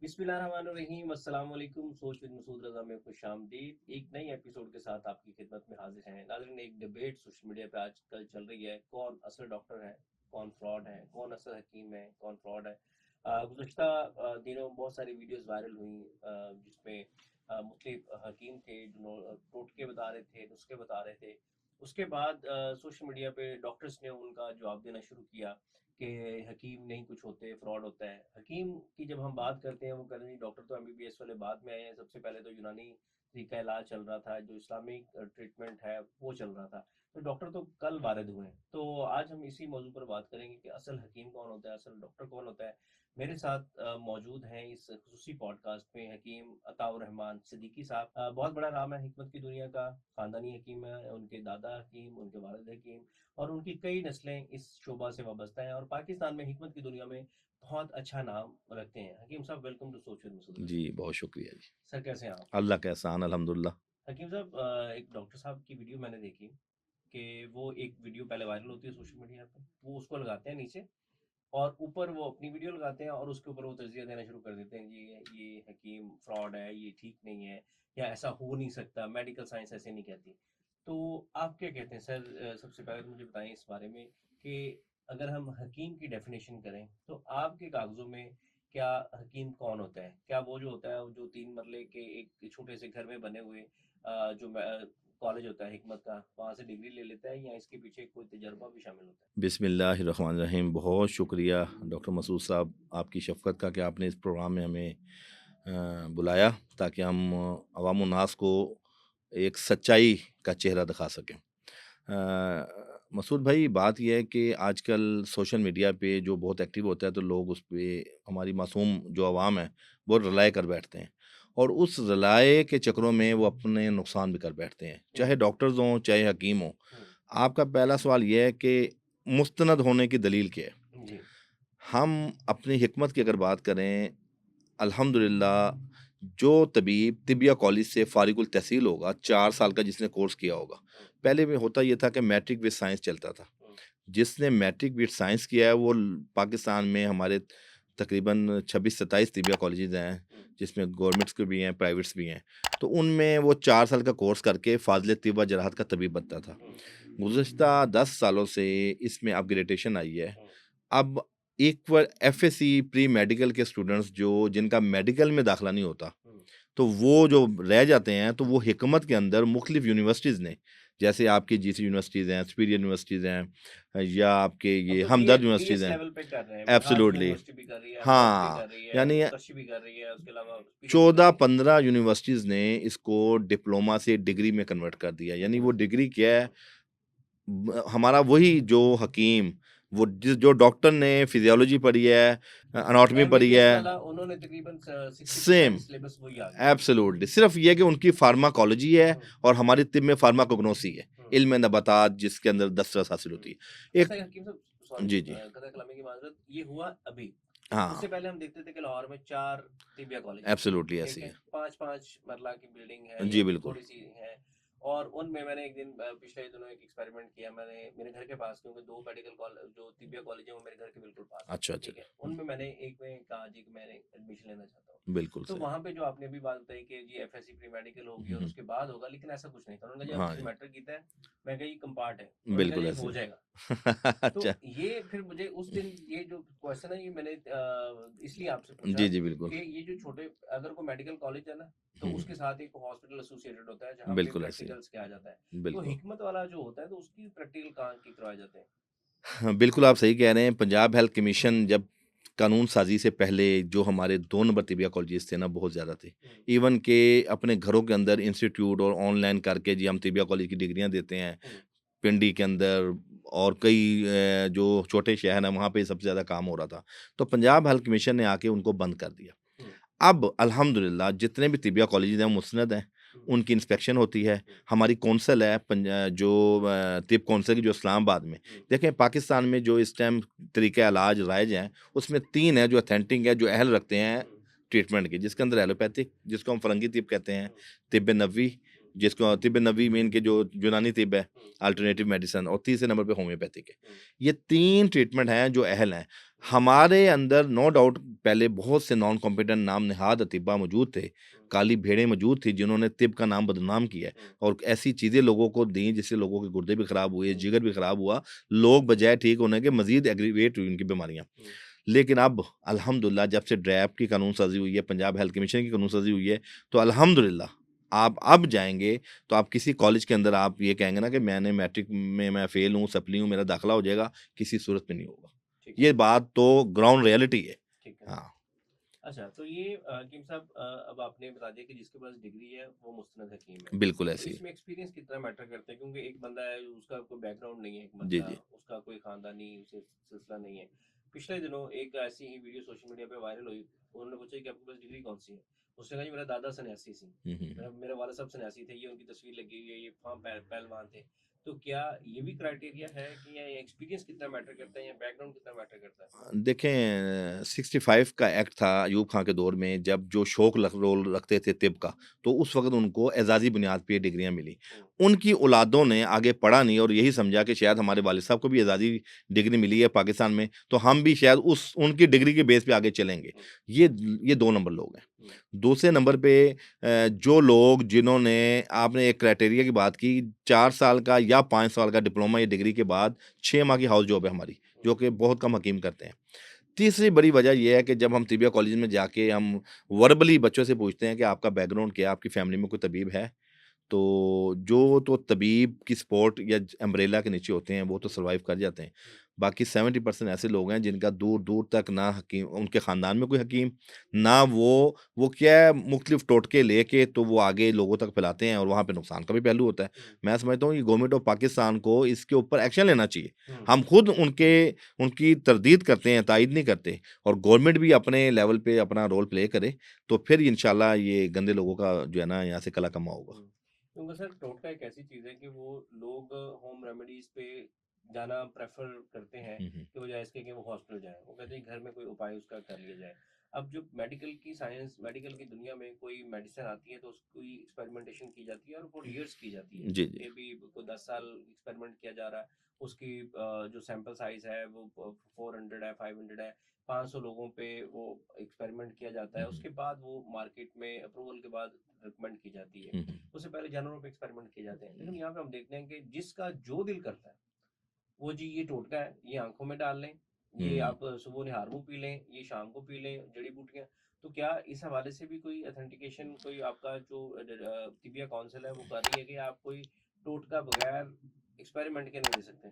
बिस्मिल्लाहिर्रहमानिर्रहीम अस्सलाम वालेकुम। सोच विद मसूद रज़ा में खुशामदीद। एक नई एपिसोड के साथ आपकी खिदमत में हाजिर हैं। नाज़रीन, एक डिबेट सोशल मीडिया पे आजकल चल रही है, कौन असल डॉक्टर है, कौन फ्रॉड है, कौन असल हकीम है, कौन फ्रॉड है। गुज़श्ता दिनों बहुत सारी वीडियोस वायरल हुई जिसमें मुख्तलिफ हकीम थे जो टोटके बता रहे थे, नुस्खे बता रहे थे। उसके बाद सोशल मीडिया पे डॉक्टर्स ने उनका जवाब देना शुरू किया कि हकीम नहीं कुछ होते, फ्रॉड होता है। हकीम की जब हम बात करते हैं, वो कहते हैं जी डॉक्टर तो एमबीबीएस वाले बाद में आए हैं, सबसे पहले तो यूनानी तरीका इलाज चल रहा था, जो इस्लामिक ट्रीटमेंट है वो चल रहा था। तो डॉक्टर तो कल वारिद हुए हैं। तो आज हम इसी मौजू पर बात करेंगे कि असल हकीम कौन होता है, असल डॉक्टर कौन होता है। मेरे साथ मौजूद हैं इस खुसूसी पॉडकास्ट में हकीम अताउर रहमान सिद्दीकी साहब। बहुत बड़ा नाम है हिकमत की दुनिया का, खानदानी हकीम है, उनके दादा हकीम, उनके वालिद हकीम, और उनकी कई नस्लें इस शोबा से वाबस्ता हैं और पाकिस्तान में हिकमत की दुनिया में बहुत अच्छा नाम रखते हैं। हकीम साहब, वेलकम टू सोच विद मसूद रज़ा। जी, बहुत शुक्रिया जी। सर, कैसे हैं आप? अल्लाह का एहसान अल्हम्दुलिल्लाह। हकीम साहब, एक डॉक्टर साहब की वीडियो मैंने देखी कि वो एक वीडियो पहले वायरल होती है सोशल मीडिया पे, वो उसको लगाते हैं नीचे और ऊपर वो अपनी वीडियो लगाते हैं और उसके ऊपर वो तज़किया देना शुरू कर देते हैं, ये हकीम फ्रॉड है, ये ठीक नहीं है, या ऐसा हो नहीं सकता, मेडिकल साइंस ऐसे नहीं कहती। तो आप क्या कहते हैं सर? सबसे पहले तो मुझे बताएं इस बारे में कि अगर हम हकीम की डेफिनेशन करें तो आपके कागजों में क्या हकीम कौन होता है? क्या वो जो होता है, वो जो 3 मरले के एक छोटे से घर में बने हुए जो कॉलेज होता है हिकमत का, वहाँ से डिग्री ले लेता है, या इसके पीछे कोई तजर्बा भी शामिल होता बिस्मिल्लाहिर्रहमानिर्रहीम। बहुत शुक्रिया डॉक्टर मसूद साहब, आपकी शफ़क़त का कि आपने इस प्रोग्राम में हमें बुलाया ताकि हम अवाम उन्नास को एक सच्चाई का चेहरा दिखा सकें। मसूद भाई, बात ये है कि आजकल सोशल मीडिया पे जो बहुत एक्टिव होता है तो लोग उस पे, हमारी मासूम जो आवाम है वो रिलाय कर बैठते हैं और उस रिलाय के चक्करों में वो अपने नुकसान भी कर बैठते हैं, है? चाहे डॉक्टर्स हों चाहे हकीम हों। हुँ, आपका पहला सवाल ये है कि मुस्तनद होने की दलील क्या है? जी। हम अपनी हिकमत की अगर बात करें, अल्हम्दुलिल्लाह, जो तबीब तिबिया कॉलेज से फ़ारिगुल तहसील होगा, 4 साल का जिसने कोर्स किया होगा। हुँ, पहले में होता ये था कि मैट्रिक विद साइंस चलता था। हुँ, जिसने मैट्रिक विद साइंस किया है वो पाकिस्तान में हमारे तकरीबन 26-27 तिबिया कॉलेजेस हैं, हुँ, जिसमें गवर्नमेंट्स के भी हैं, प्राइवेट्स भी हैं। तो उनमें वो 4 साल का कोर्स करके फ़ाज़िल तिब व जराहत का तबीब बनता था। हुँ, गुज़श्ता 10 सालों से इसमें अपग्रेडेशन आई है। हुँ, अब इक्वल एफएससी प्री मेडिकल के स्टूडेंट्स जो जिनका मेडिकल में दाखिला नहीं होता, हुँ, तो वो जो रह जाते हैं, तो वो हिकमत के अंदर मुख्तलिफ यूनिवर्सिटीज़ ने, जैसे आपकी जीसी यूनिवर्सिटीज़ हैं, सुपीरियर यूनिवर्सिटीज़ हैं, या आपके अब ये तो हमदर्द बीएस यूनिवर्सिटीज़ हैं। लेवल पे कर रहे हैं, बिहार एब्सोल्युटली। यूनिवर्सिटी भी कर रही है, हमदर्द भी हाँ, कर रही है, यानी मुतशी भी कर रही है, उसके अलावा पीरियड भी कर रही है। 14-15 यूनिवर्सिटीज़ ने इसको डिप्लोमा से डिग्री में कन्वर्ट कर दिया। यानी वो डिग्री क्या है, हमारा वही जो हकीम, वो जो डॉक्टर ने फिजियोलॉजी पढ़ी है, एनाटॉमी पढ़ी एमबीबीएस है, वाला उन्होंने तकरीबन 60% सेम, सिलेबस वही आ गया। एब्सोल्युटली। सिर्फ ये है कि उनकी फार्माकोलॉजी है हुँ, और हमारी तिब में फार्माकोग्नोसी है, हुँ, इल्म नबातात जिसके अंदर दस्तरस हासिल हुँ। होती है। अच्छा एक हकीम साहब, सॉरी, जी, जी। कतई कलामी की माज़रत, ये हुआ अभी। हाँ, उससे पहले हम देखते थे कि लाहौर में 4 तिबिया कॉलेज हैं, एब्सोल्युटली ठीक ऐसे ही है? है। 5-5 मरला की बिल्डिंग है या जी, बिल्कुल। थोड़ी-सी हैं, और उनमें मैंने एक दिन पिछले दिनों एक एक्सपेरिमेंट किया मैंने मेरे घर के पास, क्योंकि 2 मेडिकल कॉलेज जो तिबिया कॉलेज हैं वो मेरे घर के बिल्कुल पास है, अच्छा, अच्छा। ठीक है? उनमें मैंने एक में कहा जी कि मैंने एडमिशन लेना चाहता हूँ। बिल्कुल तो सही। वहाँ पे जो आपने अभी बात बताई कि जी एफएससी प्री मेडिकल होगी और हुँ, उसके बाद होगा, लेकिन ऐसा कुछ नहीं था। उन्होंने कहा जी आप हाँ इसने जी, मैट्रिक कीता है? मैं कहा ये कंपार्ट है। उन्होंने कहा बिल्कुल जी ऐसे हो ही जाएगा। है। तो अच्छा। ये फिर मुझे उस दिन ये जो क्वेश्चन है ये मैंने इसलिए आपसे पूछा जी, जी, बिल्कुल। कि ये जो छोटे, अगर कोई मेडिकल कॉलेज है ना, तो हुँ, उसके साथ एक हॉस्पिटल एसोसिएटेड होता है जहाँ पे बिल्कुल ऐसे ही प्रैक्टिकल्स किया जाता है। है। तो बिल्कुल। हिकमत वाला जो होता है तो उसकी प्रैक्टिकल कहाँ की करवाए जाते हैं? हाँ, बिल्कुल आप सही कह रहे हैं। पंजाब हेल्थ कमीशन जब कानून साज़ी से पहले जो हमारे 2 नंबर तिबिया कॉलेजेस थे ना, बहुत ज़्यादा थे। हम्म, इवन के अपने घरों के अंदर इंस्टीट्यूट और ऑनलाइन करके जी हम तिबिया कॉलेज की डिग्रियाँ देते हैं। हम्म, पिंडी के अंदर और कई जो छोटे शहर हैं वहाँ पे सबसे ज़्यादा काम हो रहा था। तो पंजाब हेल्थ कमीशन ने आके उनको बंद कर दिया। हम्म, अब अल्हम्दुलिल्लाह जितने भी तिबिया कॉलेजेस हैं वो मुस्नद हैं, हम्म, उनकी इंस्पेक्शन होती है। हम्म, हमारी कौंसल है जो तिब कौंसल की जो इस्लामाबाद में, हम्म, देखें पाकिस्तान में जो इस टाइम तरीक़े इलाज राइज हैं, उसमें 3 हैं जो ऑथेंटिक है, जो अहल रखते हैं हम्म, ट्रीटमेंट के, जिसके अंदर एलोपैथिक, जिसको हम फ़रंगी तिब कहते हैं, हम्म, तिब्ब नबवी, जिसको तिब नबी में इनके जो यूनानी तिब है, अल्टरनेटिव मेडिसिन, और तीसरे नंबर पे होम्योपैथिक है। ये 3 ट्रीटमेंट हैं जो अहल हैं। हमारे अंदर नो डाउट पहले बहुत से नॉन कॉम्पिटेंट नाम नहाद अतिब्बा मौजूद थे, काली भेड़ें मौजूद थी जिन्होंने तिब का नाम बदनाम किया है और ऐसी चीज़ें लोगों को दी जिससे लोगों के गुर्दे भी खराब हुए, जिगर भी खराब हुआ, लोग बजाय ठीक होने के मज़ीद एग्रीवेट हुई उनकी बीमारियाँ। लेकिन अब अल्हम्दुलिल्लाह जब से ड्रैप की कानून साज़ी हुई है, पंजाब हेल्थ कमीशन की कानून साज़ी हुई है, तो अल्हम्दुलिल्लाह आप अब जाएँगे तो आप किसी कॉलेज के अंदर आप ये कहेंगे ना कि मैंने मैट्रिक में मैं फ़ेल हूँ, सप्ली हूँ, मेरा दाखिला हो जाएगा, किसी सूरत में नहीं होगा। ठीक है। ये बात तो ग्राउंड रियलिटी है। ठीक है। हाँ। अच्छा, तो ये हकीम साहब, अब आपने बता दिया कि जिसके पास डिग्री है वो मुस्तनद हकीम है। बिल्कुल तो ऐसे ही। इसमें एक्सपीरियंस कितना मैटर करता है? क्योंकि एक बंदा है उसका कोई बैकग्राउंड नहीं है, एक जी, बंदा जी। उसका कोई खानदानी उसे सिलसिला नहीं है। पिछले दिनों एक ऐसी ही वीडियो सोशल मीडिया पे वायरल हुई। उन्होंने पूछा कि आपके पास डिग्री कौन सी है? उसने कहा जी मेरा दादा सन्यासी सी, हुँ, हुँ, हुँ। मेरे वाला साहब सन्यासी थे, ये उनकी तस्वीर लगी हुई है, ये पहलवान थे। तो क्या ये भी क्राइटेरिया है कि या एक्सपीरियंस कितना मैटर करता है या बैकग्राउंड कितना मैटर करता है? देखें 65 का एक्ट था अयूब खां के दौर में, जब जो शौक रोल रखते थे तिब का, तो उस वक्त उनको एजाजी बुनियाद पे डिग्रियां मिली। उनकी औलादों ने आगे पढ़ा नहीं और यही समझा कि शायद हमारे वालिद साहब को भी एजाजी डिग्री मिली है पाकिस्तान में, तो हम भी शायद उस उनकी डिग्री के बेस पे आगे चलेंगे। ये 2 नंबर लोग हैं। दूसरे नंबर पे जो लोग जिन्होंने, आपने एक क्राइटेरिया की बात की, 4 साल का या 5 साल का डिप्लोमा या डिग्री के बाद 6 माह की हाउस जॉब है हमारी, जो कि बहुत कम हकीम करते हैं। तीसरी बड़ी वजह ये है कि जब हम तिबिया कॉलेज में जाके हम वर्बली बच्चों से पूछते हैं कि आपका बैकग्राउंड क्या है, आपकी फैमिली में कोई तबीब है? तो जो तो तबीब की सपोर्ट या अम्ब्रेला के नीचे होते हैं वो तो सर्वाइव कर जाते हैं। बाकी 70% ऐसे लोग हैं जिनका दूर-दूर तक ना हकीम, उनके ख़ानदान में कोई हकीम, ना वो क्या है, मुख्तलिफ टोटके लेके तो वो आगे लोगों तक फैलाते हैं और वहाँ पे नुकसान का भी पहलू होता है। मैं समझता हूँ ये गवर्नमेंट ऑफ पाकिस्तान को इसके ऊपर एक्शन लेना चाहिए। हम खुद उनकी तरदीद करते हैं, तायद नहीं करते, और गवर्नमेंट भी अपने लेवल पे अपना रोल प्ले करे, तो फिर इंशाल्लाह ये गंदे लोगों का जो है ना यहाँ से कला कमा होगा। क्योंकि सर टोटका एक ऐसी चीज़ है कि वो लोग होम रेमेडीज पे जाना प्रेफर करते हैं हुँ, हुँ। कि बजाय इसके कि वो हॉस्पिटल जाएं। वो कहते हैं घर में कोई उपाय उसका कर लिया जाए। अब जो मेडिकल की दुनिया में कोई मेडिसिन आती है तो उसकी एक्सपेरिमेंटेशन की जाती है और फॉर ईयर्स की जाती है। जी, जी। मे बी कोई 10 साल एक्सपेरिमेंट किया जा रहा है। उसकी जो सैंपल साइज है वो 400 है, 500 है, 500 लोगों पे वो एक्सपेरिमेंट किया जाता हुँ, है। हुँ। उसके बाद वो मार्केट में अप्रूवल के बाद रिकमेंड की जाती है। हुँ, हुँ। उससे पहले जानवरों पे एक्सपेरिमेंट किए जाते हैं। लेकिन यहाँ पे हम देखते हैं कि जिसका जो दिल करता है वो जी ये टोटका है, ये आंखों में डाल लें, ये हुँ। आप सुबह निहार मुंह पी लें, ये शाम को पी लें, जड़ी बूटियां। तो क्या इस हवाले से भी कोई अथेंटिकेशन कोई आपका जो तिबिया काउंसिल है वो कर रही है कि आप कोई टोटका बगैर एक्सपेरिमेंट के नहीं दे सकते?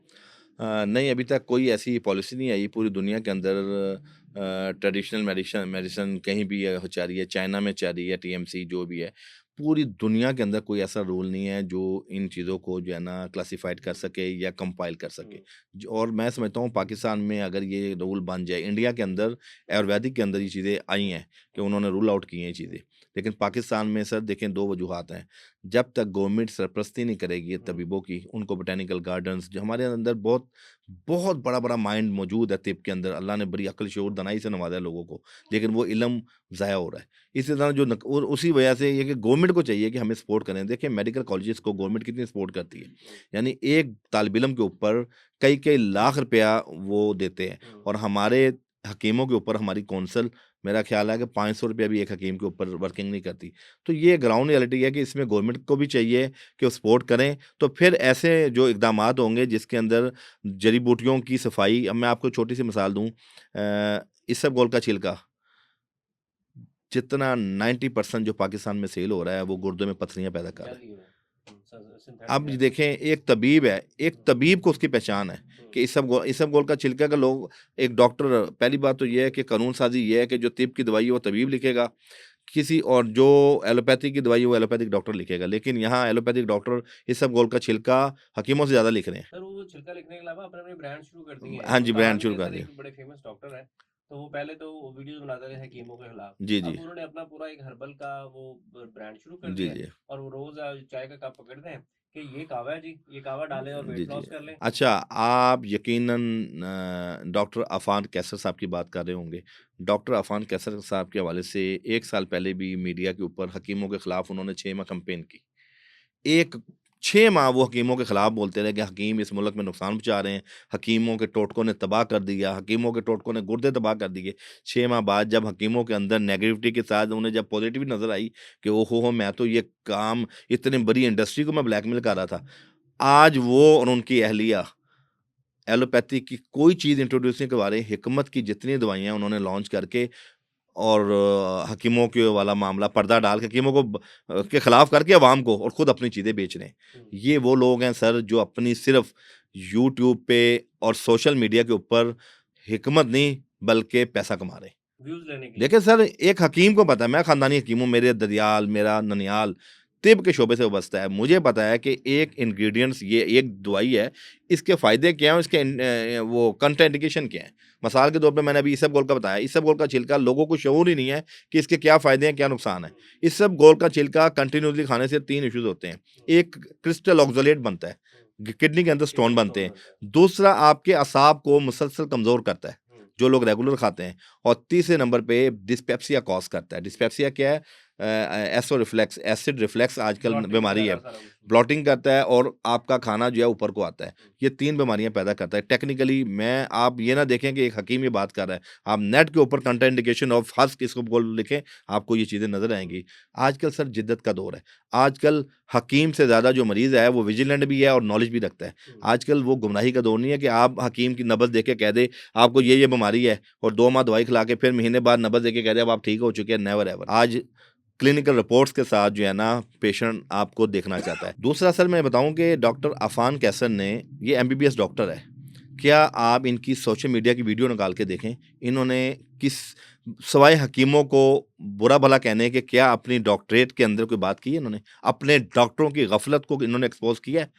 नहीं, अभी तक कोई ऐसी पॉलिसी नहीं आई पूरी दुनिया के अंदर। ट्रेडिशनल मेडिसिन मेडिसिन कहीं भी चल रही है, चाइना में चल रही है, टीएमसी जो भी है। पूरी दुनिया के अंदर कोई ऐसा रूल नहीं है जो इन चीज़ों को जो है ना क्लासिफ़ाइड कर सके या कंपाइल कर सके। ज और मैं समझता हूँ पाकिस्तान में अगर ये रूल बन जाए, इंडिया के अंदर आयुर्वेदिक के अंदर ये चीज़ें आई हैं कि उन्होंने रूल आउट की हैं ये चीज़ें। लेकिन पाकिस्तान में सर देखें 2 वजूहात हैं। जब तक गवर्नमेंट सरपरस्ती नहीं करेगी तबीबों की, उनको बोटैनिकल गार्डन्स, जो हमारे अंदर बहुत बहुत बड़ा-बड़ा माइंड मौजूद है तिब के अंदर, अल्लाह ने बड़ी अक्ल, शऊर, दानाई से नवाज़ा है लोगों को, लेकिन वो इल्म ज़ाया हो रहा है। इसी तरह जो नक और उसी वजह से ये कि गवर्नमेंट को चाहिए कि हमें सपोर्ट करें। देखिए मेडिकल कॉलेजेस को गवर्नमेंट कितनी सपोर्ट करती है। यानी एक तालिब इल्म के ऊपर कई-कई लाख रुपया वो देते हैं, और हमारे हकीमों के ऊपर हमारी कौंसल, मेरा ख़्याल है कि ₹500 भी एक हकीम के ऊपर वर्किंग नहीं करती। तो ये ग्राउंड रियलिटी है कि इसमें गवर्नमेंट को भी चाहिए कि वो सपोर्ट करें, तो फिर ऐसे जो इक़दामात होंगे जिसके अंदर जड़ी-बूटियों की सफाई। अब मैं आपको छोटी-सी मिसाल दूँ, इसबगोल का छिलका, जितना 90% जो पाकिस्तान में सेल हो रहा है, वो गुर्दे में पथरियाँ पैदा कर रहा है। जाली है वो। अब सिंथेटिक ये है। देखें, एक तबीब है, एक तबीब को उसकी पहचान है कि इसबगोल का छिलका का लोग, एक डॉक्टर, पहली बात तो ये है कि कानून साज़ी ये है कि जो तिब की दवाई है वो तबीब लिखेगा, किसी और जो एलोपैथी की दवाई है वो एलोपैथिक डॉक्टर लिखेगा। लेकिन यहाँ एलोपैथिक डॉक्टर इसबगोल का छिलका हकीमों से ज़्यादा लिख रहे हैं। सर वो छिलका लिखने के अलावा अपने अपने ब्रांड शुरू कर दिए हैं। हाँ जी, सुल्तान ब्रांड शुरू के कर सर दिया। एक बड़े फेमस डॉक्टर हैं। तो वो पहले तो वीडियोस बनाते थे हकीमों के खिलाफ। जी, जी। अब उन्होंने अपना पूरा एक हर्बल का वो ब्रांड शुरू कर जी, दिया है। जी। और वो रोज चाय का कप पकड़ते हैं कि ये कावा है जी, ये कावा डालें और जी, वेट जी। लॉस कर लें। अच्छा, आप यकीनन डॉक्टर अफ़ान कैसर साहब की बात कर रहे होंगे। डॉक्टर अफ़ान कैसर साहब के हवाले से 1 साल पहले भी मीडिया के ऊपर हकीमों के खिलाफ उन्होंने 6 माह कैंपेन की। एक 6 माह वो हकीमों के खिलाफ बोलते रहे कि हकीम इस मुल्क में नुकसान पहुंचा रहे हैं, हकीमों के टोटकों ने तबाह कर दिया, हकीमों के टोटकों ने गुर्दे तबाह कर दिए। 6 माह बाद जब हकीमों के अंदर नेगेटिविटी के साथ उन्हें जब पॉजिटिव नजर आई कि ओहो हो, मैं तो ये काम, इतनी बड़ी इंडस्ट्री को मैं ब्लैकमेल कर रहा था, आज वो और उनकी अहलिया एलोपैथी की कोई चीज़ इंट्रोड्यूस नहीं करवा रहे। हिकमत की जितनी दवाइयाँ उन्होंने लॉन्च करके और हकीमों के वाला मामला पर्दा डाल के हकीमों को के खिलाफ करके अवाम को, और खुद अपनी चीज़ें बेच रहे हैं। ये वो लोग हैं सर जो अपनी सिर्फ यूट्यूब पे और सोशल मीडिया के ऊपर हिकमत नहीं बल्कि पैसा कमा रहे हैं, व्यूज लेने के लिए। देखिए सर, एक हकीम को पता है, मैं खानदानी हकीम हूँ, मेरे ददियाल, मेरा ननियाल तिब के शोबे से वाबस्ता है, मुझे पता है कि एक इंग्रेडिएंट्स, ये एक दवाई है, इसके फ़ायदे क्या हैं, इसके वो कंट्राइंडिकेशन क्या है। मिसाल के तौर पे मैंने अभी इसबगोल का बताया, इसबगोल का छिलका लोगों को शऊर ही नहीं है कि इसके क्या फ़ायदे हैं, क्या नुकसान है। इसबगोल का छिलका कंटिन्यूसली खाने से 3 इश्यूज़ होते हैं। एक, क्रिस्टल ऑक्सलेट बनता है, किडनी के अंदर स्टोन बनते हैं। दूसरा, आपके असाब को मुसलसल कमज़ोर करता है, जो लोग रेगुलर खाते हैं। और तीसरे नंबर पे डिस्पेप्सिया कॉज करता है। डिस्पेप्सिया क्या है? एसो रिफ्लेक्स, एसिड रिफ्लेक्स आजकल बीमारी है, ब्लॉटिंग करता है और आपका खाना जो है ऊपर को आता है। ये 3 बीमारियां पैदा करता है। टेक्निकली मैं, आप ये ना देखें कि एक हकीम ये बात कर रहा है, आप नेट के ऊपर कंट्राइंडिकेशन ऑफ हस्क इसको बोल लिखें, आपको ये चीज़ें नजर आएंगी। आजकल सर जिद्दत का दौर है। आजकल हकीम से ज़्यादा जो मरीज़ है वो विजिलेंट भी है और नॉलेज भी रखता है। आजकल वो गुमराही का दौर नहीं है कि आप हकीम की नब्ज़ देख के कह दे आपको ये बीमारी है और 2 माह दवाई खिला के फिर महीने बाद नब्ज़ देख के कह दे अब आप ठीक हो चुके हैं। Never ever. आज क्लिनिकल रिपोर्ट्स के साथ जो है ना पेशेंट आपको देखना चाहता है। दूसरा सर मैं बताऊं कि डॉक्टर अफान कैसर ने, ये एमबीबीएस डॉक्टर है, क्या आप इनकी सोशल मीडिया की वीडियो निकाल के देखें, इन्होंने किस सवाए हकीमों को बुरा भला कहने के क्या अपनी डॉक्टरेट के अंदर कोई बात की है? इन्होंने अपने डॉक्टरों की गफलत को इन्होंने एक्सपोज किया है।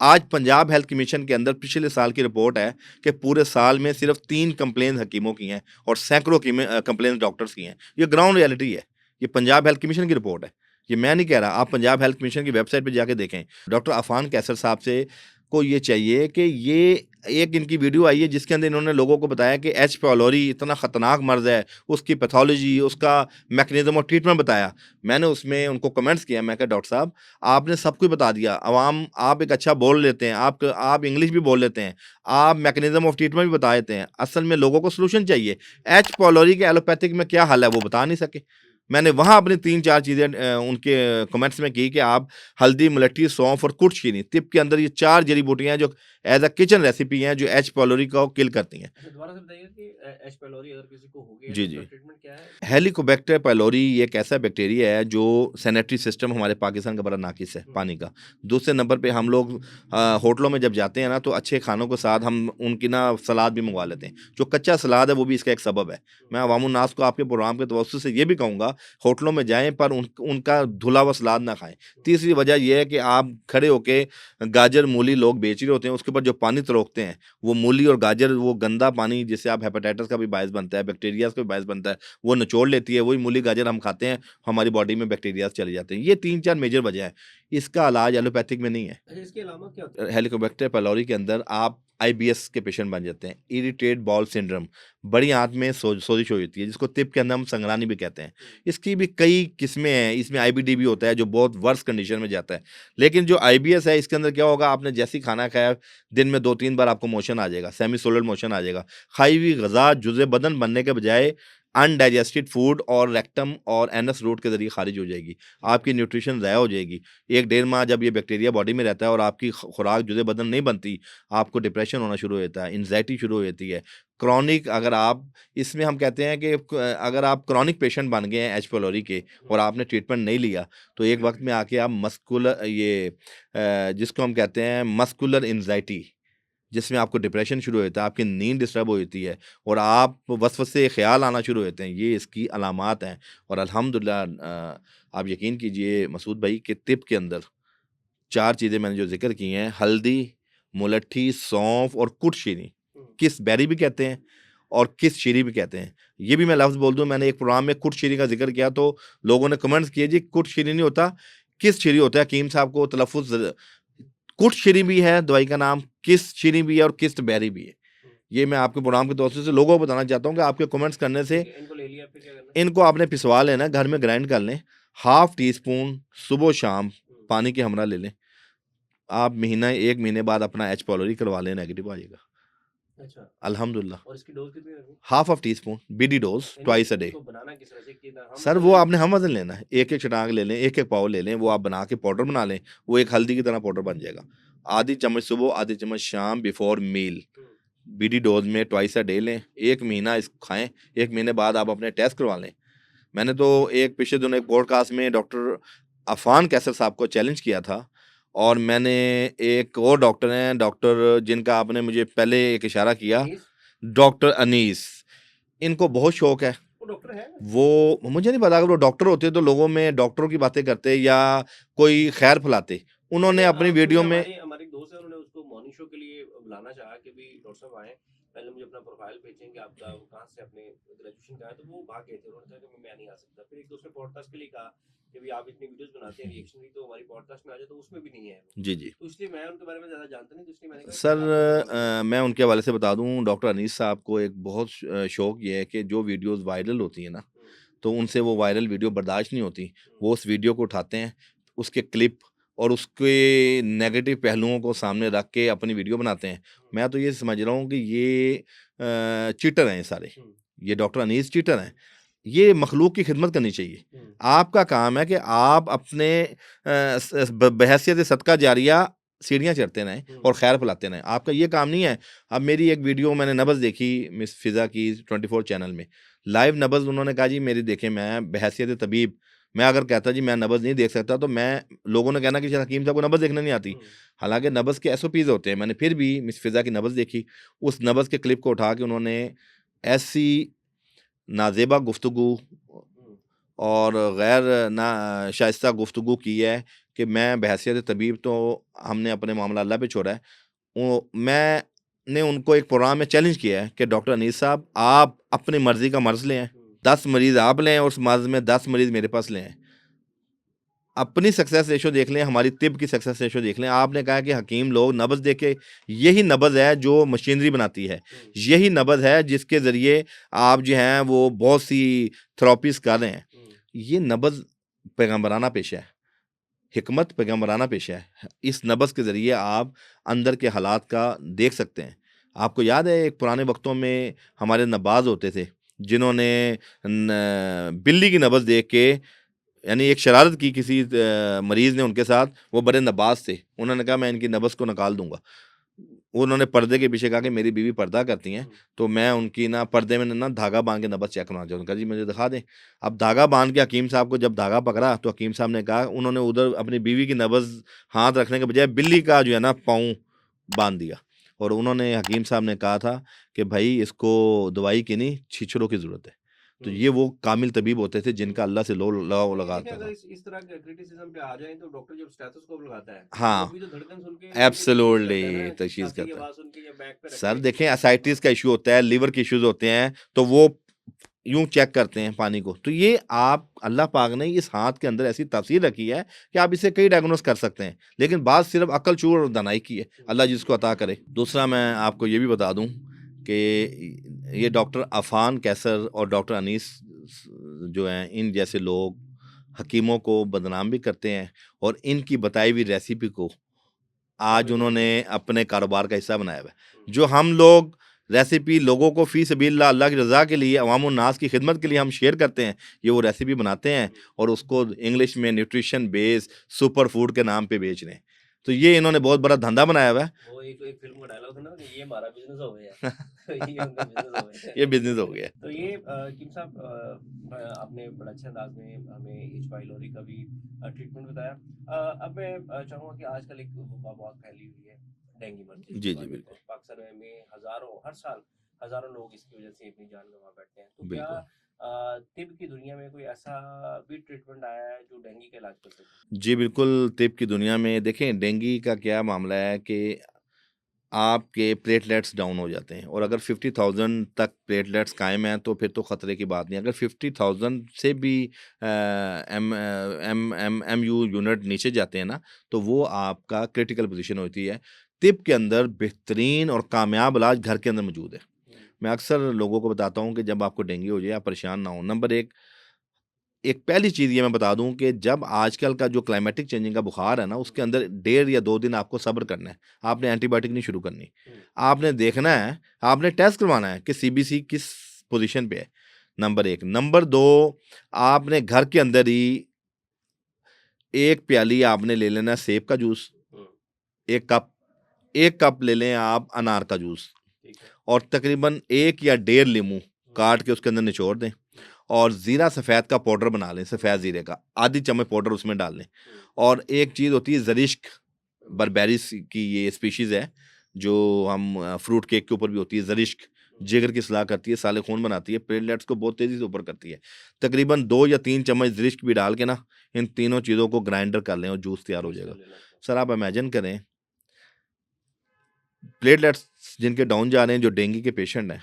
आज पंजाब हेल्थ कमीशन के अंदर पिछले साल की रिपोर्ट है कि पूरे साल में सिर्फ 3 कंप्लेन हकीमों की हैं और सैकड़ों कंप्लेन डॉक्टर्स की हैं। ये ग्राउंड रियलिटी है। ये पंजाब हेल्थ कमीशन की रिपोर्ट है, ये मैं नहीं कह रहा। आप पंजाब हेल्थ कमीशन की वेबसाइट पे जाके देखें। डॉक्टर अफान कैसर साहब से को ये चाहिए कि ये एक इनकी वीडियो आई है जिसके अंदर इन्होंने लोगों को बताया कि एच पायलोरी इतना ख़तरनाक मर्ज़ है, उसकी पैथोलॉजी, उसका मैकेनिज्म और ट्रीटमेंट बताया। मैंने उसमें उनको कमेंट्स किया, मैं कहा डॉक्टर साहब आपने सब कुछ बता दिया, अवाम आप एक अच्छा बोल लेते हैं, आप इंग्लिश भी बोल लेते हैं, आप मैकेनिज्म ऑफ ट्रीटमेंट भी बता देते हैं, असल में लोगों को सोल्यूशन चाहिए। एच पायलोरी के एलोपैथिक में क्या हल है वो बता नहीं सके। मैंने वहाँ अपनी 3-4 चीज़ें उनके कमेंट्स में की कि आप हल्दी, मुलट्ठी, सौंफ और कुर्चशीनी, तिब के अंदर ये 4 जड़ी बूटियाँ हैं जो एज अ किचन रेसिपी हैं जो एच पायलोरी को किल करती हैं। अच्छा, दोबारा से बताइए कि एच पायलोरी अगर किसी को हो गया जी, तो उसका जी। ट्रीटमेंट क्या है? हेलिकोबैक्टर पायलोरी ये एक ऐसा बैक्टीरिया है जो सैनिटरी सिस्टम हमारे पाकिस्तान का बड़ा नाकिस है पानी का। दूसरे नंबर पे हम लोग होटलों में जब जाते हैं ना तो अच्छे खानों के साथ हम उनकी ना सलाद भी मंगवा लेते हैं। जो कच्चा सलाद है वो भी इसका एक सबब है। मैं अवामुन्नास को आपके प्रोग्राम के तवज्जुह से ये भी कहूँगा, होटलों में जाएँ पर उनका धुला हुआ सलाद ना खाएँ। तीसरी वजह ये है कि आप खड़े होके गाजर, मूली लोग बेच रहे होते हैं, उसके ऊपर जो पानी तरोकते हैं, वो मूली और गाजर, वो गंदा पानी जिससे आप हेपेटाइटिस का भी बायस बनता है, बैक्टीरियाज़ का भी बायस बनता है, वो निचोड़ लेती है। वही मूली गाजर हम खाते हैं, हमारी बॉडी में बैक्टीरियाज चले जाते हैं। ये 3-4 मेजर वजह है। इसका इलाज एलोपैथिक में नहीं है। अच्छा, इसके अलावा क्या होता है? हेलिकोबैक्टर पायलोरी के अंदर आप आईबीएस के पेशेंट बन जाते हैं। इरिटेट बाउल सिंड्रोम, बड़ी आंत में सोजिश हो जाती है जिसको तिब के अंदर हम संगरानी भी कहते हैं। इसकी भी कई किस्में हैं। इसमें आईबीडी भी होता है जो बहुत वर्स कंडीशन में जाता है। लेकिन जो आईबीएस है इसके अंदर क्या होगा, आपने जैसी खाना खाया दिन में 2-3 बार आपको मोशन आ जाएगा, सेमी सोलर मोशन आ जाएगा। खाई हुई गज़ा जुज़े बदन बनने के बजाय अनडाइजेस्टेड फूड और रेक्टम और एनस रूट के ज़रिए खारिज हो जाएगी। आपकी न्यूट्रिशन ज़ाया हो जाएगी। 1-1.5 माह जब ये बैक्टीरिया बॉडी में रहता है और आपकी खुराक जुज़े बदन नहीं बनती, आपको डिप्रेशन होना शुरू हो जाता है, एंग्जायटी शुरू हो जाती है। क्रॉनिक, अगर आप इसमें हम कहते हैं कि अगर आप क्रॉनिक पेशेंट बन गए हैं एच पायलोरी के और आपने ट्रीटमेंट नहीं लिया तो एक वक्त में आके आप जिसको हम कहते हैं मस्कुलर एंग्जायटी, जिसमें आपको डिप्रेशन शुरू होता है, आपकी नींद डिस्टर्ब हो जाती है और आप वसवसे ख्याल आना शुरू होते हैं। ये इसकी अलामात हैं। और अल्हम्दुलिल्लाह आप यकीन कीजिए मसूद भाई कि तिब के अंदर 4 चीज़ें मैंने जो ज़िक्र की हैं, हल्दी, मुलट्ठी, सौंफ और कुटशीनी, किस बैरी भी कहते हैं और किस शीरी भी कहते हैं। ये भी मैं लफ्ज़ बोल दूँ, मैंने एक प्रोग्राम में कुटशीनी का ज़िक्र किया तो लोगों ने कमेंट्स किए जी कुटशीनी नहीं होता, किस शीरी होता है। हकीम साहब को तलफ़्फ़ुज़, कुटशीनी भी है दवाई का नाम, किस शीरी भी है और किस्ट बैरी भी है। ये मैं आपके प्रोग्राम के दोस्तों से लोगों को बताना चाहता हूँ कि आपके कमेंट्स करने से इनको ले लिया फिर क्या करना है? इनको आपने पिसवा लेना, घर में ग्राइंड कर लें, ½ टी स्पून सुबह शाम पानी के हमरा ले लें, आप महीना 1 महीने बाद अपना एच पॉलोरी करवा लें, नेगेटिव आ जाएगा अच्छा, अल्हम्दुलिल्लाह। और इसकी डोज कितनी रखनी? Half of teaspoon BD dose यानी ट्वाइस अ डे। इसको बनाना किस तरह से कि हम सर वजन वो लें? आपने हम वजन लेना है, एक एक चटांग ले लें, एक एक पाव ले लें, वो आप बना के पाउडर बना लें, वो एक हल्दी की तरह पाउडर बन जाएगा। आधी चम्मच सुबह, आधी चम्मच शाम, बिफोर मील, बीडी डोज में ट्वाइस अ डे लें, 1 महीना इसको खाएं, 1 महीने बाद आप अपने टेस्ट करवा लें। मैंने तो एक पिछले दिनों एक पॉडकास्ट में डॉक्टर अफान कैसर साहब को चैलेंज किया था, और मैंने एक और डॉक्टर हैं, डॉक्टर जिनका आपने मुझे पहले एक इशारा किया, अनीस? डॉक्टर अनीस, इनको बहुत शौक है। वो डॉक्टर है? वो मुझे नहीं पता, अगर वो डॉक्टर होते तो लोगों में डॉक्टरों की बातें करते या कोई खैर फैलाते। उन्होंने अपनी वीडियो में हमारे एक दोस्त है, उन्होंने उसको मॉर्निंग शो के लिए बुलाना चाहा कि भी डॉक्टर साहब आए, पहले मुझे अपना प्रोफाइल भेजें कि आपका कहाँ से अपने ग्रेजुएशन का है, तो वो भाग गए थे, उन्होंने कहा कि मैं नहीं आ सकता। फिर एक दूसरे पॉडकास्ट के लिए कहा कि भी आप इतनी वीडियोस बनाते हैं रिएक्शन की, तो हमारी पॉडकास्ट में आ जाए, तो उसमें भी नहीं है वो। जी जी तो इसलिए मैं उनके बारे में ज़्यादा जानता नहीं, तो इसलिए मैंने कहा कि सर, आप मुझे कॉल मैं उनके हवाले से बता दूं, डॉक्टर अनीस साहब को एक बहुत शौक ये है कि जो वीडियोस वायरल होती है ना, तो उनसे वो वायरल वीडियो बर्दाश्त नहीं होती। वो उस वीडियो को उठाते हैं, उसके क्लिप और उसके नेगेटिव पहलुओं को सामने रख के अपनी वीडियो बनाते हैं। मैं तो ये समझ रहा हूँ कि ये चीटर हैं सारे, ये डॉक्टर अनीस चीटर हैं। ये मखलूक की खिदमत करनी चाहिए। आपका काम है कि आप अपने बहैसियत सदका जारिया सीढ़ियाँ चढ़ते रहें और खैर फैलाते रहें, आपका ये काम नहीं है। अब मेरी एक वीडियो मैंने नब्ज़ देखी मिस फिज़ा की 24 चैनल में, लाइव नब्ज़ उन्होंने कहा जी मेरी देखें, मैं बहैसियत तबीब, मैं अगर कहता जी मैं नब्ज़ नहीं देख सकता, तो मैं, लोगों ने कहना कि शायद हकीम साहब को नब्ज़ देखने नहीं आती। हालांकि नब्ज़ के SOPs होते हैं। मैंने फिर भी मिस फिज़ा की नब्ज़ देखी, उस नब्ज़ के क्लिप को उठा के उन्होंने ऐसी नाजेबा गुफ्तगू और गैर ना शाइस्ता गुफ्तगू की है कि मैं बहैसियत तबीब, तो हमने अपने मामला अल्लाह पे छोड़ा है। मैंने उनको एक प्रोग्राम में चैलेंज किया है कि डॉक्टर अनीस साहब, आप अपनी मर्जी का मर्ज लें, 10 मरीज आप लें और उस मर्ज में 10 मरीज मेरे पास लें, अपनी सक्सेस रेशो देख लें, हमारी तिब की सक्सेस रेशो देख लें। आपने कहा कि हकीम लोग नब्ज़ देख के, यही नब्ज़ है जो मशीनरी बनाती है, यही नब्ज़ है जिसके ज़रिए आप जो हैं वो बहुत सी थेरेपीज़ कर रहे हैं। ये नब्ज़ पैगम्बराना पेशा है, हिकमत पैगम्बराना पेशा है। इस नब्ज़ के ज़रिए आप अंदर के हालात का देख सकते हैं। आपको याद है एक पुराने वक्तों में हमारे नबाज होते थे, जिन्होंने बिल्ली की नब्ज़ देख के, यानी एक शरारत की किसी मरीज़ ने उनके साथ, वो बड़े नबाज थे, उन्होंने कहा मैं इनकी नब्ज़ को निकाल दूंगा। उन्होंने पर्दे के पीछे कहा कि मेरी बीवी पर्दा करती हैं, तो मैं उनकी ना पर्दे में ना धागा बांध के नब्ज़ चेक करना चाहता हूँ। उन्होंने कहा जी मुझे दिखा दें। अब धागा बांध के हकीम साहब को जब धागा पकड़ा, तो हकीम साहब ने कहा, उन्होंने उधर अपनी बीवी की नब्ज़ हाथ रखने के बजाय बिल्ली का जो है ना पाँव बांध दिया, और उन्होंने, हकीम साहब ने कहा था कि भाई इसको दवाई की नहीं, छीछरों की ज़रूरत है। तो ये वो कामिल तबीब होते थे जिनका अल्लाह से लगाव लगाता अगर था। इस तरह के क्रिटिसिज्म पे आ जाए, तो डॉक्टर जब स्टेथोस्कोप लगाता है, वो हाँ, भी तो धड़कन सुन के एब्सोल्युटली तशख़ीस छाती की करता है। आवाज सुन के या बैक पे रख सर के। देखें, एसाइटिस का इशू होता है, लिवर के इश्यूज होते हैं, तो वो यूं चेक करते हैं पानी को। तो ये आप, अल्लाह पाक ने इस हाथ के अंदर ऐसी तासीर रखी है कि आप इसे कई डायग्नोस कर सकते हैं, लेकिन बात सिर्फ अक्लचूर और दानाई की है, अल्लाह जिसको अता करे। दूसरा मैं आपको ये भी बता दूं कि ये डॉक्टर अफान कैसर और डॉक्टर अनीस जो हैं, इन जैसे लोग हकीमों को बदनाम भी करते हैं, और इनकी बताई हुई रेसिपी को आज उन्होंने अपने कारोबार का हिस्सा बनाया हुआ है। जो हम लोग रेसिपी लोगों को फ़ी सबिलिल्लाह अल्लाह की रज़ा के लिए, अवामुन नास की खिदमत के लिए हम शेयर करते हैं, ये वो रेसिपी बनाते हैं और उसको इंग्लिश में न्यूट्रिशन बेस सुपर फूड के नाम पे बेच रहे हैं। तो ये इन्होंने बहुत बड़ा धंधा बनाया हुआ है। वो एक फिल्म का डायलॉग था ना कि ये हमारा बिजनेस हो गया। तो ये उनका बिजनेस हो गया। ये बिजनेस हो गया। तो ये किम साहब, आपने बड़ा अच्छे अंदाज में हमें एच पाइलोरी का भी ट्रीटमेंट बताया। अब मैं चाहूँगा कि आजकल एक वबा बहुत फैली हुई है, डेंगू मलेरिया जी जी बिल्कुल पाकिस्तान में हजारों, हर साल हजारों लोग इसकी वजह से अपनी जान गंवा बैठते हैं। तो क्या बिल्कुल तिब की दुनिया में कोई ऐसा भी ट्रीटमेंट आया है जो डेंगू का इलाज कर सके? जी बिल्कुल, तिब की दुनिया में देखें, डेंगू का क्या मामला है कि आपके प्लेटलेट्स डाउन हो जाते हैं, और अगर 50,000 तक प्लेटलेट्स कायम हैं तो फिर तो ख़तरे की बात नहीं। अगर 50,000 से भी एम यू यूनिट नीचे जाते हैं ना, तो वो आपका क्रिटिकल पोजीशन होती है। तिब के अंदर बेहतरीन और कामयाब इलाज घर के अंदर मौजूद है। मैं अक्सर लोगों को बताता हूँ कि जब आपको डेंगू हो जाए, आप परेशान ना हो। नंबर 1, एक पहली चीज़ ये मैं बता दूं कि जब आजकल का जो क्लाइमेटिक चेंजिंग का बुखार है ना, उसके अंदर 1.5 या 2 दिन आपको सब्र करना है। आपने एंटीबायोटिक नहीं शुरू करनी, आपने देखना है, आपने टेस्ट करवाना है कि सीबीसी किस पोजीशन पे है, नंबर 1। नंबर 2, आपने घर के अंदर ही 1 प्याली आपने ले लेना है सेब का जूस, 1 कप ले लें आप अनार का जूस, और तकरीबन 1 या 1.5 लीमू काट के उसके अंदर निचोड़ दें, और ज़ीरा सफ़ेद का पाउडर बना लें, सफ़ेद ज़ीरे का आधी चम्मच पाउडर उसमें डाल लें। और एक चीज़ होती है जरिश्क, बर्बेरिस की ये स्पीशीज़ है जो हम फ्रूट केक के ऊपर भी होती है। जरिश्क जिगर की सलाह करती है, साले खून बनाती है, प्लेटलेट्स को बहुत तेज़ी से ऊपर करती है। तकरीबन 2 या 3 चम्मच जरिश्क भी डाल के ना, इन तीनों चीज़ों को ग्राइंडर कर लें और जूस तैयार हो जाएगा। सर आप इमेजिन करें, प्लेटलेट्स जिनके डाउन जा रहे हैं, जो डेंगू के पेशेंट हैं,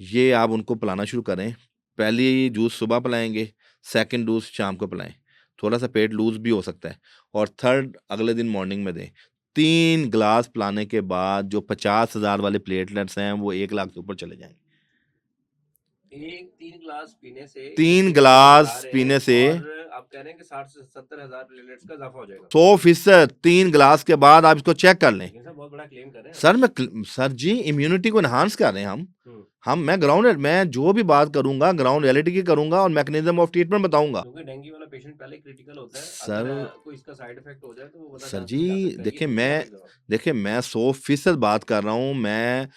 ये आप उनको पिलाना शुरू करें। पहली जूस सुबह पिलाएंगे, सेकंड जूस शाम को पिलाएं, थोड़ा सा पेट लूज भी हो सकता है, और थर्ड अगले दिन मॉर्निंग में दें। 3 ग्लास पिलाने के बाद जो 50,000 वाले प्लेटलेट्स हैं वो 1 लाख के ऊपर चले जाएंगे। 3 गिलास पीने से 3 गिलास पीने से और आप कह रहे हैं कि 60 से 70 हजार प्लेटलेट्स का इजाफा हो जाएगा 100%। 3 गिलास के बाद आप इसको चेक कर लें। लेकिन सर बहुत बड़ा क्लेम कर रहे हैं सर सर जी इम्यूनिटी को एनहांस कर रहे हैं हम मैं जो भी बात करूंगा ग्राउंड रियलिटी की करूंगा और मैकेनिज्म ऑफ ट्रीटमेंट बताऊंगा। क्योंकि डेंगू वाला पेशेंट पहले क्रिटिकल होता है, सर अगर कोई इसका साइड इफेक्ट हो जाए तो वो बता सर कहाँ जी तक जा सकता है। ये देखिए तो मैं बुनियादी दवा। देखिए मैं 100% बात कर रहा हूँ। मैं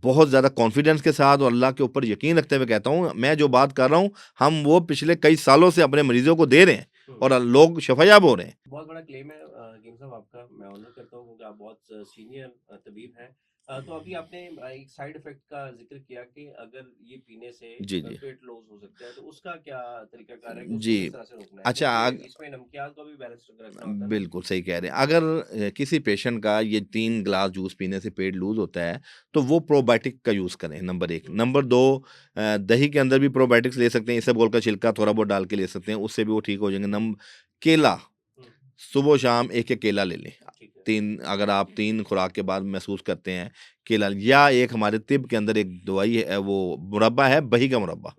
बहुत ज़्यादा कॉन्फिडेंस के साथ और अल्लाह के ऊपर यकीन रखते हुए कहता हूँ, मैं जो बात कर रहा हूँ हम वो पिछले कई सालों से अपने मरीजों को दे रहे हैं और लोग शफायाब हो रहे हैं। बहुत बड़ा क्लेम है हकीम साहब आपका, मैं ऑनर करता हूँ क्योंकि आप बहुत सीनियर तबीब हैं। तो अभी आपने एक साइड इफेक्ट का जिक्र किया कि अगर ये पीने से जी जी पेट लॉस हो सकता है, तो उसका क्या तरीकाकार है कि उसको जी किस तरह से रोकना है, अच्छा क्योंकि इसमें नमकियात का भी बैलेंस रखना होता है ना। बिल्कुल सही कह रहे हैं। अगर किसी पेशेंट का ये 3 ग्लास जूस पीने से पेट लूज होता है तो वो प्रोबायोटिक का यूज़ करें, नंबर 1। नंबर 2, दही के अंदर भी प्रोबायोटिक्स ले सकते हैं, इसबगोल का छिलका थोड़ा बहुत डाल के ले सकते हैं, उससे भी वो ठीक हो जाएंगे। केला, सुबह शाम 1-1 केला ले लें। 3 अगर आप 3 खुराक के बाद महसूस करते हैं केला, या एक हमारे तिब के अंदर एक दवाई है, वो मुरब्बा है, बही का मुरब्बा,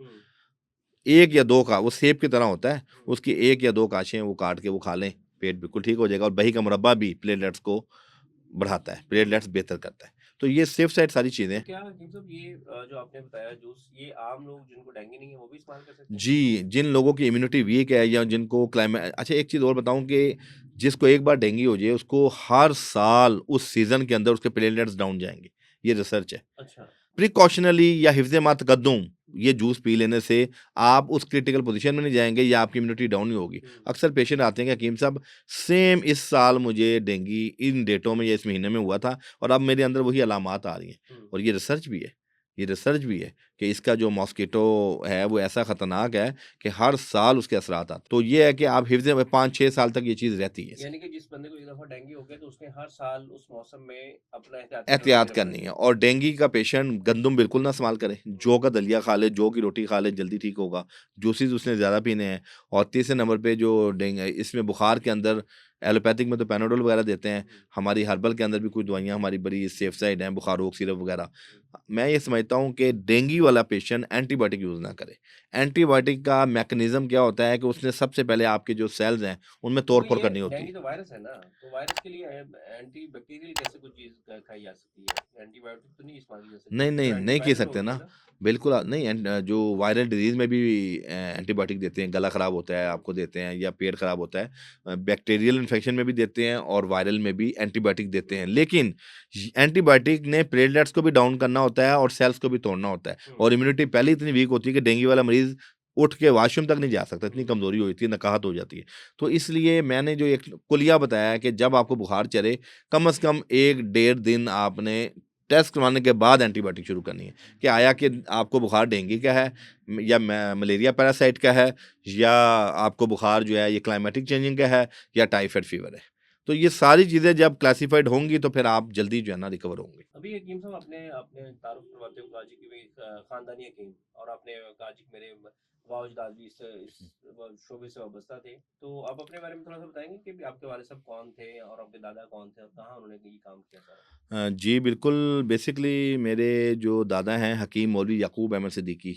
1 या 2 का, वो सेब की तरह होता है, उसकी 1 या 2 काशें वो काट के वो खा लें, पेट बिल्कुल ठीक हो जाएगा। और बही का मुरब्बा भी प्लेटलेट्स को बढ़ाता है, प्लेटलेट्स बेहतर करता है। तो ये सेफ साइड सारी चीज़ें। तो क्या हकीम साहब ये जो आपने बताया जूस, ये आम लोग जिनको डेंगू नहीं है वो भी इस्तेमाल कर सकते हैं? जी, जिन लोगों की इम्यूनिटी वीक है या जिनको अच्छा एक चीज़ और बताऊँ कि जिसको एक बार डेंगू हो जाए उसको हर साल उस सीज़न के अंदर उसके प्लेटलेट्स डाउन जाएँगे, ये रिसर्च है। अच्छा। प्रिकॉशनली या हिफ्ज़ मा तकद्दुम ये जूस पी लेने से आप उस क्रिटिकल पोजीशन में नहीं जाएँगे या आपकी इम्यूनिटी डाउन नहीं होगी। अक्सर पेशेंट आते हैं कि हकीम साहब सेम इस साल मुझे डेंगू इन डेटों में या इस महीने में हुआ था और अब मेरे अंदर वही अलामात आ रही हैं। और ये रिसर्च भी है कि इसका जो मॉस्किटो है वो ऐसा ख़तरनाक है कि हर साल उसके असरात आते हैं। तो ये है कि आप हिफ्ज़ में 5-6 साल तक ये चीज़ रहती है। यानी कि जिस बंदे को एक दफा डेंगू हो गया तो उसने हर साल उस मौसम में अपना एहतियात करनी है। और डेंगू का पेशेंट गंदम बिल्कुल ना इस्तेमाल करे, जौ का दलिया खा ले, जौ की रोटी खा ले, जल्दी ठीक होगा। जूसेस उसने ज़्यादा पीने हैं। और तीसरे नंबर पे जो इसमें बुखार के अंदर एलोपैथिक में तो पैनाडोल वगैरह देते हैं, हमारी हर्बल के अंदर भी कुछ दवाइयाँ हमारी बड़ी सेफ साइड हैं, बुखार रोग सिरप वगैरह। मैं ये समझता हूँ कि डेंगू वाला पेशेंट एंटीबायोटिक यूज़ ना करे। एंटीबायोटिक का मैकेनिज्म क्या होता है कि उसने सबसे पहले आपके जो सेल्स हैं उनमें तोड़ फोड़ करनी होती है। डेंगू तो वायरस है ना, तो वायरस के लिए एंटी बैक्टीरियल कैसे कुछ चीज खाई जा सकती है, एंटीबायोटिक तो नहीं इस्तेमाल की जा सकती, नहीं तो नहीं नहीं कह एंटीवायरल सकते होगी ना। ना। बिल्कुल नहीं जो वायरल डिजीज में भी एंटीबायोटिक देते हैं, गला खराब होता है आपको देते हैं, या पेट खराब होता है, बैक्टीरियल इन्फेक्शन में भी देते हैं और वायरल में भी एंटीबायोटिक देते हैं। लेकिन एंटीबायोटिक ने प्लेटलेट्स को भी डाउन करना होता है और सेल्स को भी तोड़ना होता है। और इम्यूनिटी पहले इतनी वीक होती है कि डेंगू वाला मरीज उठ के वॉशरूम तक नहीं जा सकता, इतनी कमजोरी हो जाती है, नकाहत हो जाती है। तो इसलिए मैंने जो एक कुलिया बताया है कि जब आपको बुखार चढ़े कम से कम 1-1.5 दिन आपने टेस्ट करवाने के बाद एंटीबायोटिक शुरू करनी है कि आया कि आपको बुखार डेंगू का है या मलेरिया पैरासाइट का है या आपको बुखार जो है ये क्लाइमेटिक चेंजिंग का है या टाइफाइड फीवर है। तो ये सारी चीज़ें जब क्लासिफाइड होंगी तो फिर आप जल्दी जो है ना रिकवर होंगे। अभी हकीम साहब अपने अपने तारुफ करवाते हो काजी की भी खानदानी हकीम, और आपने कहा जी कि मेरे वाउजदाद भी इस शोबे से वाबस्ता थे। तो आप अपने बारे में थोड़ा सा बताएंगे कि आपके वाले साहब कौन थे और आपके दादा कौन थे और कहाँ उन्होंने ये काम किया सारा? जी, बिल्कुल, बेसिकली मेरे जो दादा हैं हकीम मौलवी याकूब अहमद सिद्दीकी,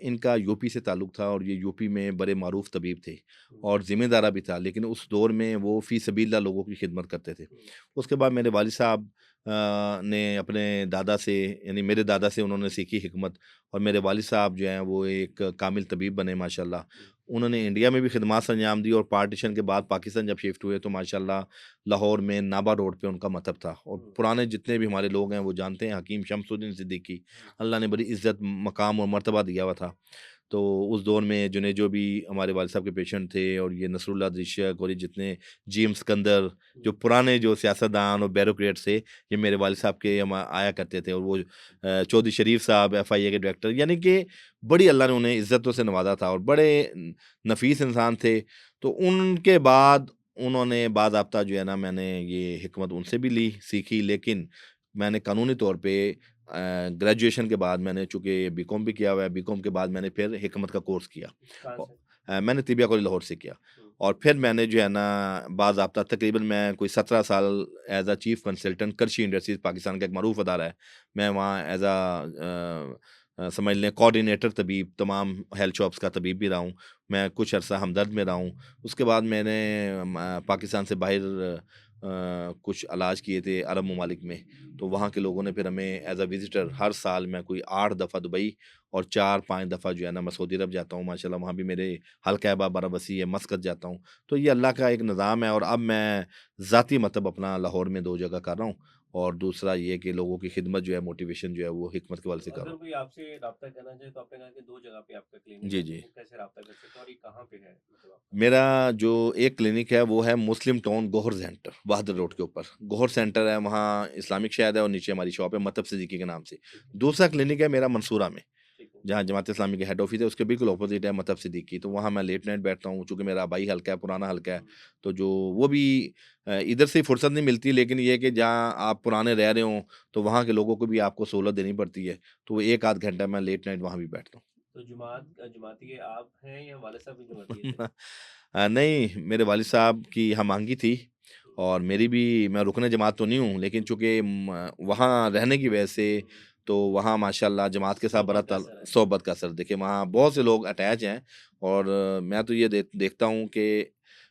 इनका यूपी से ताल्लुक़ था और ये यूपी में बड़े मारूफ़ तबीब थे हम्म, और ज़िम्मेदारा भी था, लेकिन उस दौर में वो फ़ी सबीलिल्लाह लोगों की खिदमत करते थे। हम्म, उसके बाद मेरे वालिद साहब ने अपने दादा से, यानी मेरे दादा से उन्होंने सीखी हिकमत, और मेरे वालिद साहब जो हैं वो एक कामिल तबीब बने माशाअल्लाह। हम्म, उन्होंने इंडिया में भी खिदमत अंजाम दी और पार्टीशन के बाद पाकिस्तान जब शिफ्ट हुए तो माशाअल्लाह लाहौर में नाभा रोड पे उनका मकतब था, और हम्म, पुराने जितने भी हमारे लोग हैं वो जानते हैं हकीम शमसुद्दीन सिद्दीकी, अल्लाह ने बड़ी इज़्ज़त, मकाम और मर्तबा दिया हुआ था। तो उस दौर में जुनेद जो भी हमारे वालिद साहब के पेशेंट थे, और ये नसरुल्लाह दिशक और ये जितने जीएम सिकंदर, जो हम्म, पुराने जो सियासतदान और ब्यूरोक्रेट्स थे, ये मेरे वालिद साहब के यहाँ आया करते थे। और वो चौधरी शरीफ साहब एफआईए के डायरेक्टर, यानी कि बड़ी अल्लाह ने उन्हें इज़्ज़तों से नवाजा था और बड़े नफीस इंसान थे। तो उनके बाद उन्होंने बाज़ाब्ता जो है ना, मैंने ये हिकमत उनसे भी ली, सीखी, लेकिन मैंने कानूनी तौर पे ग्रेजुएशन के बाद मैंने, चूँकि बीकॉम भी किया हुआ है, बीकॉम के बाद मैंने फिर हिकमत का कोर्स किया। कहाँ औ से? मैंने तिबिया कॉलेज लाहौर से किया, हम्म, और फिर मैंने जो है ना बाज़ाब्ता तकरीबन मैं कोई 17 साल as a chief consultant Karshi industries, Pakistan का एक मरूफ अदारा है, मैं वहाँ एज़ समझ लें कोऑर्डिनेटर तबीब, तमाम हेल्थ शॉप्स का तबीब भी रहा हूँ। मैं कुछ अरसा हमदर्द में रहा हूँ। उसके बाद मैंने पाकिस्तान से बाहर कुछ इलाज किए थे अरब ममालिक में, तो वहाँ के लोगों ने फिर हमें एज़ अ विज़िटर, हर साल मैं कोई 8 दफ़ा दुबई और 4-5 दफ़ा जो है ना मैं सऊदी अरब जाता हूँ माशाल्लाह, वहाँ भी मेरे हल्का अहबाब बाराबसी है, मस्कत जाता हूँ। तो ये अल्लाह का एक निज़ाम है, और अब मैं ज़ाती मतलब अपना लाहौर में 2 जगह कर रहा हूँ, और दूसरा ये कि लोगों की खिदमत जो है, मोटिवेशन जो है, वो हिकमत के वाले तो से कर रहा अगर हूँ। कोई आपसे राब्ता करना चाहे तो आपने कहा कि 2 जगह पे आपका क्लिनिक जी, है, तो जी। वो कैसे राब्ता कर सकते हैं और ये कहाँ पे है मतलब आपका? मेरा जो एक क्लिनिक है वो है मुस्लिम टाउन गौहर सेंटर, बहादुर रोड ठीक के है, ऊपर गौहर सेंटर है, वहाँ इस्लामिक शहर है और नीचे हमारी शॉप है मतब सिद्दीकी के नाम से। ठीक है, दूसरा क्लिनिक है मेरा मंसूरा में, ठीक है। जहाँ जमात इस्लामी के हेड ऑफिस है, उसके बिल्कुल अपोजिट है मतब सिद्दीकी, तो वहाँ मैं लेट नाइट बैठता हूँ, चूँकि मेरा आबाई हल्का है, पुराना हल्का है, हुँ, तो जो वो भी इधर से फुर्सत नहीं मिलती, लेकिन ये है कि जहाँ आप पुराने रह रहे हों, तो वहाँ के लोगों को भी आपको सहूलत देनी पड़ती है, तो वो 1 आध घंटा मैं लेट नाइट वहाँ भी बैठता हूँ। तो जुमाती आप हैं या वाले साहब भी जुमाती थे? नहीं, मेरे वालिद साहब की हमआंगी थी, हुँ, और मेरी भी, मैं रुकने जमात तो नहीं हूँ, लेकिन चूँकि वहाँ रहने की वजह से, हुँ, तो वहाँ माशाअल्लाह जमात के साथ बड़ा सोबत का ताल असर है। सोहबत का असर, देखिए वहाँ बहुत से लोग अटैच हैं, और मैं तो ये देखता हूँ कि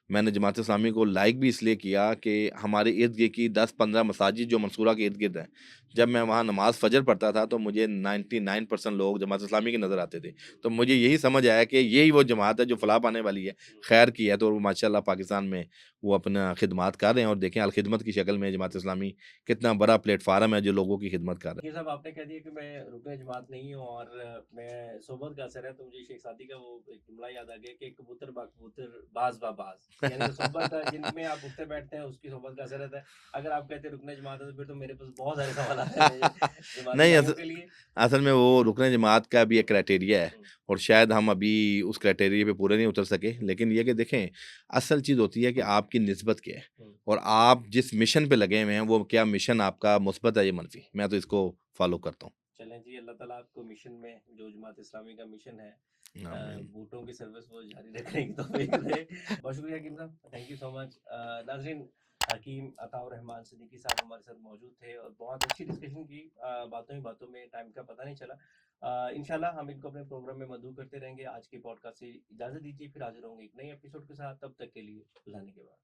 मैंने जमात इस्लामी को लाइक भी इसलिए किया कि हमारे इर्द-गिर्द की 10-15 मसाजिद जो मंसूरा के इर्द-गिर्द हैं, जब मैं वहाँ नमाज़ फ़जर पढ़ता था, तो मुझे 99% लोग जमात इस्लामी के नज़र आते थे। तो मुझे यही समझ आया कि यही वो जमात है जो फलाह पाने वाली है, हुँ, खैर की है, तो वो माशाअल्लाह पाकिस्तान में वो अपना खिदमत कर रहे हैं, और देखें अल खिदमत की शक्ल में जमात इस्लामी कितना बड़ा प्लेटफ़ार्म है जो लोगों की खिदमत कर रहा है। ये सब आपने कह दिया कि मैं रुकने जमात नहीं हूँ और मैं सोबत का असर है, तो मुझे शेख सादी का वो एक जुमला याद आ गया कि कबूतर बा कबूतर, बाज बा बाज, यानी कि सोबत जिनमें आप उठते बैठते हैं उसकी सोबत का असर रहता है। अगर आप कहते हैं रुकने जमात है तो फिर तो मेरे पास बहुत सारे सवाल आते हैं जमाती नहीं, भाइयों के लिए। असल में वो रुकन जमात का भी एक क्राइटेरिया है, हुँ, और शायद हम अभी उस क्राइटेरिया पे पूरे नहीं उतर सके, हुँ, लेकिन ये कि देखें, असल चीज़ होती है कि आपकी निस्बत क्या है, हुँ। और आप जिस मिशन पे लगे हुए हैं वो क्या मिशन आपका मुस्बत है या मनफी, मैं तो इसको फॉलो करता हूँ। चलें जी, अल्लाह ताला आपको मिशन में, जो जमात इस्लामी का मिशन है, आमीन। बूटों की सर्विस वो जारी रखने की तौफीक दे। बहुत शुक्रिया हकीम साहब, थैंक यू सो मच। नाज़रीन, हकीम अताउर रहमान सिद्दीकी साहब हमारे साथ मौजूद थे और बहुत अच्छी डिस्कशन की। बातों ही बातों में टाइम का पता नहीं चला। इंशाल्लाह हम इनको अपने प्रोग्राम में मदऊ करते रहेंगे। आज की पॉडकास्ट से इजाज़त दीजिए, फिर हाज़िर होंगे एक नए एपिसोड के साथ, तब तक के लिए अल्लाह ने के बाद।